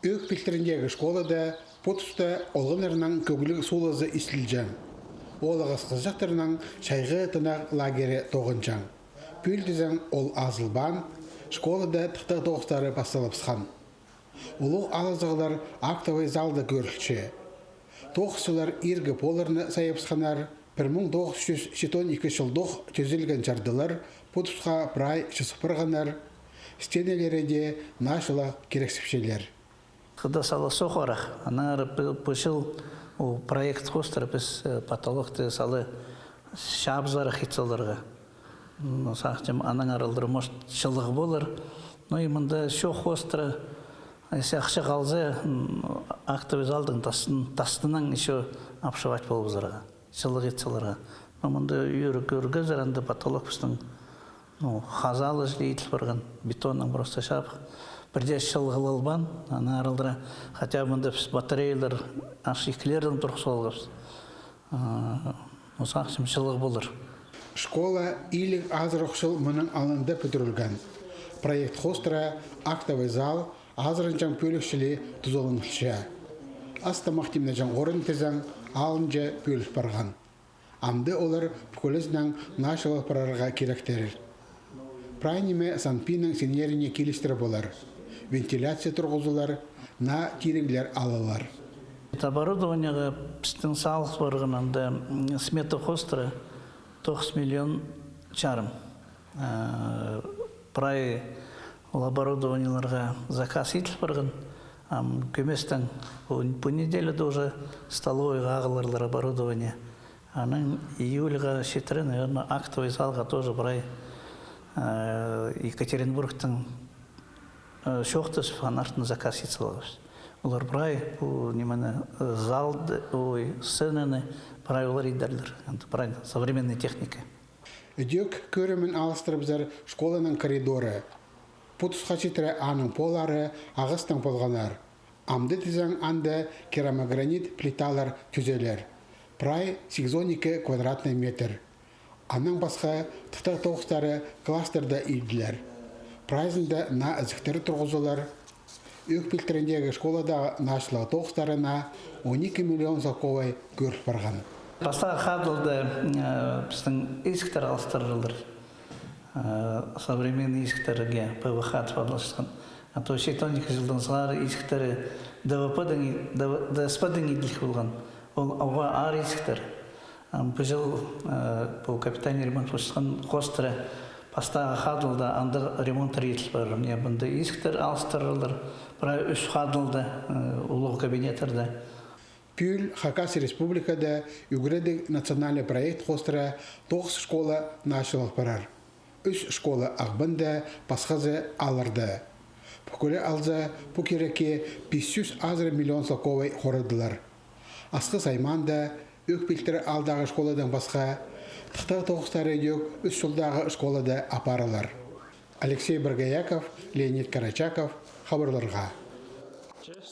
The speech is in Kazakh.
Өк пилтеріндегі школада потуста олғынырынан көгілік солазы исілжан. Ол ағыз қызжақтырынан шайғы тынақ лагері тоғынжан. Пүлдізен ол азылбан, школада тықтық тоғыстары басталыпсқан. Олу алызығылар актовай залда көрілші. Тоғысылар иргі поларны сайыпсқанар, 1912 жылдық төзілген жардылар потусқа прай шысыпырғанар, стенелері де нашыла керексіпшелер. Когда салы соқарақ, анар пышыл проект хостыр біз патологты салы шабзары хитсаларға. Сақтым анаң аралдыры может шылығы болыр, но и мұнда шоқ хостыры, если ақшы қалзы, актовый залдың тастынан еще апшывать болып зарға, шылығы хитсаларға. Мұнда үйірі көргі жаранды патолог біздің хазалы жлейтіл барған, бетонның просто шапық. Бірде шылғылылбан, ана аралдыра, хотя бұнда батарейлер, ашиклердің тұрқсолғыз. Осақшым шылғы болыр. Школа илік азырықшыл мұның алында пөтірілген. Проект хостыра актовый зал азырынжан пөлікшілі тұзолынықшы. Аста мақтимна жан орын тезен алынжа пөлік барған. Амды олар пүкөлізнен нашылық парарға керектерір. Прайниме санпинның сенеріне келістірі болар. Вентиляция тұрғызылар, на кереглер алалар. Оборудованияға пістің салық барғанында смета хостыры 9 миллион чарым. Прай ол оборудованияларға заказ етіл барған. Көместен по неделю уже столовыйға ағыларлар оборудование. Аның июльға шетірі, наверное, актовый залға тоже прай Екатеринбургтың шоқтыз фанартын заказ етсілағыз. Олар прай залды, сценаны прай олар едерлер. Прай современная техника. Үдек көрімін алыстырып школаның коридоры. Путусқа жетірі аның полары ағыстың болғанар. Амды тізен анда керамогранит плиталар түзелер. Прай 812 квадратный метр. Аның басқа тұқтақ тоғыстары кластерда үйділер. Прайзында на әзіктері тұрғызылар. Өк пілтеріндегі школада нашылығы тоғыстарына 12 миллион залковай көріп барған. Бастағы қадылды біздің ескітер алыстырылыр. Современный ескітерге ПВХ тұпадылышқан. А то 12 жылдың сылары ескітері ДСП-дің еділік болған. Ол ауға ар ескітер. Бұл жыл бұл капитальный ремонт болшысқан қостыры бастағы қадылды аңды ремонт етіл бар. Бұнда ескітер алыстырылыр. Бірай үш қадылды ұлығы кабинетерді. Пүл Хакас республикада үгіреді национальный проект қостыра 9 школа нашылық барар. 3 школа ағбында басқазы алырды. Бүкілі алза бұл кереке 500 миллион залковай қорыдылар. Асқы сайманда өк пілтері алдағы школадан басқа тықтағы тоғыстары өк 3 жылдағы школада апарылар. Алексей Баргаяков, Леонид Карачаков, хабарларға.